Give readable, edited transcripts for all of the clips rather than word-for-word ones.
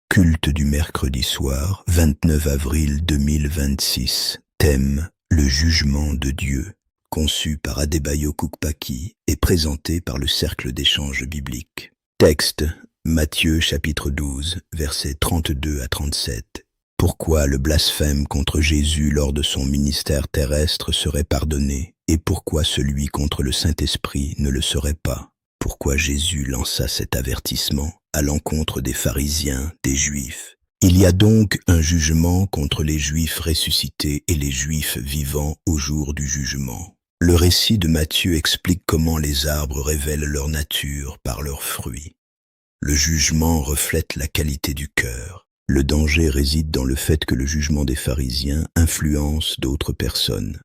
Culte du mercredi soir, 29 avril 2026. Thème: le jugement de Dieu. Conçu par Adebayo Kukpaki et présenté par le Cercle d'échange biblique. Texte: Matthieu chapitre 12, versets 32 à 37. Pourquoi le blasphème contre Jésus lors de son ministère terrestre serait pardonné, et pourquoi celui contre le Saint-Esprit ne le serait pas? Pourquoi Jésus lança cet avertissement à l'encontre des pharisiens, des Juifs? Il y a donc un jugement contre les Juifs ressuscités et les Juifs vivants au jour du jugement. Le récit de Matthieu explique comment les arbres révèlent leur nature par leurs fruits. Le jugement reflète la qualité du cœur. Le danger réside dans le fait que le jugement des pharisiens influence d'autres personnes.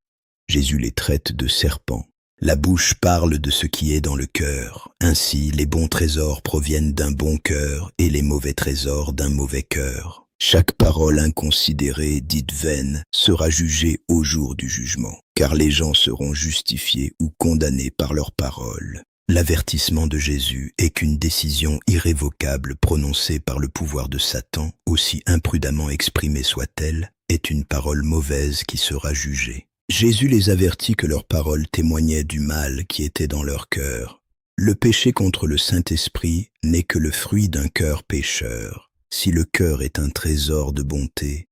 Jésus les traite de serpents. La bouche parle de ce qui est dans le cœur. Ainsi, les bons trésors proviennent d'un bon cœur et les mauvais trésors d'un mauvais cœur. Chaque parole inconsidérée, dite vaine, sera jugée au jour du jugement, car les gens seront justifiés ou condamnés par leurs paroles. L'avertissement de Jésus est qu'une décision irrévocable prononcée par le pouvoir de Satan, aussi imprudemment exprimée soit-elle, est une parole mauvaise qui sera jugée. Jésus les avertit que leurs paroles témoignaient du mal qui était dans leur cœur. Le péché contre le Saint-Esprit n'est que le fruit d'un cœur pécheur. Si le cœur est un trésor de bonté,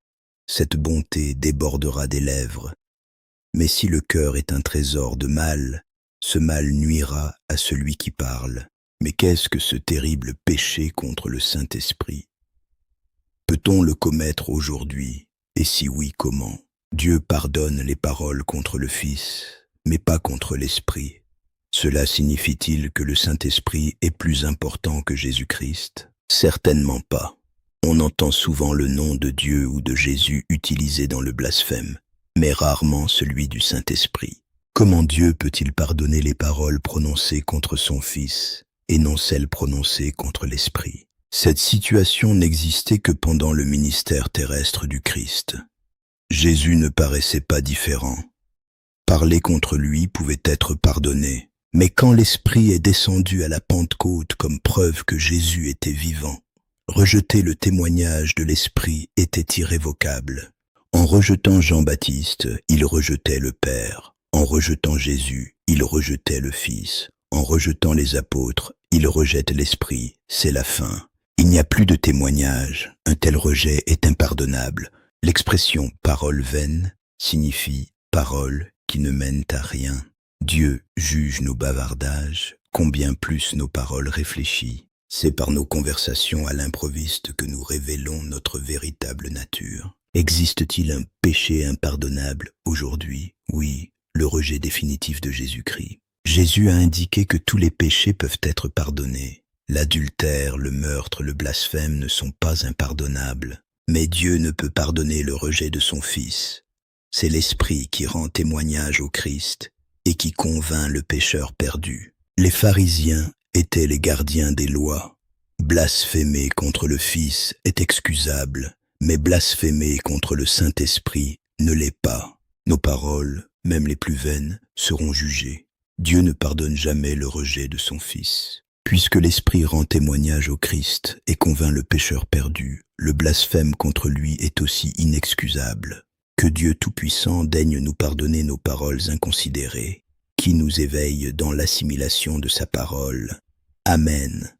cette bonté débordera des lèvres. Mais si le cœur est un trésor de mal, ce mal nuira à celui qui parle. Mais qu'est-ce que ce terrible péché contre le Saint-Esprit? Peut-on le commettre aujourd'hui? Et si oui, comment? Dieu pardonne les paroles contre le Fils, mais pas contre l'Esprit. Cela signifie-t-il que le Saint-Esprit est plus important que Jésus-Christ? Certainement pas. On entend souvent le nom de Dieu ou de Jésus utilisé dans le blasphème, mais rarement celui du Saint-Esprit. Comment Dieu peut-il pardonner les paroles prononcées contre son Fils et non celles prononcées contre l'Esprit? Cette situation n'existait que pendant le ministère terrestre du Christ. Jésus ne paraissait pas différent. Parler contre lui pouvait être pardonné, mais quand l'Esprit est descendu à la Pentecôte comme preuve que Jésus était vivant, rejeter le témoignage de l'Esprit était irrévocable. En rejetant Jean-Baptiste, il rejetait le Père. En rejetant Jésus, il rejetait le Fils. En rejetant les apôtres, il rejette l'Esprit. C'est la fin. Il n'y a plus de témoignage. Un tel rejet est impardonnable. L'expression « parole vaine » signifie « parole qui ne mènent à rien ». Dieu juge nos bavardages, combien plus nos paroles réfléchies. C'est par nos conversations à l'improviste que nous révélons notre véritable nature. Existe-t-il un péché impardonnable aujourd'hui? Oui, le rejet définitif de Jésus-Christ. Jésus a indiqué que tous les péchés peuvent être pardonnés. L'adultère, le meurtre, le blasphème ne sont pas impardonnables. Mais Dieu ne peut pardonner le rejet de son Fils. C'est l'Esprit qui rend témoignage au Christ et qui convainc le pécheur perdu. Les pharisiens étaient les gardiens des lois. Blasphémer contre le Fils est excusable, mais blasphémer contre le Saint-Esprit ne l'est pas. Nos paroles, même les plus vaines, seront jugées. Dieu ne pardonne jamais le rejet de son Fils. Puisque l'Esprit rend témoignage au Christ et convainc le pécheur perdu, le blasphème contre lui est aussi inexcusable. Que Dieu Tout-Puissant daigne nous pardonner nos paroles inconsidérées, qui nous éveillent dans l'assimilation de sa parole. Amen.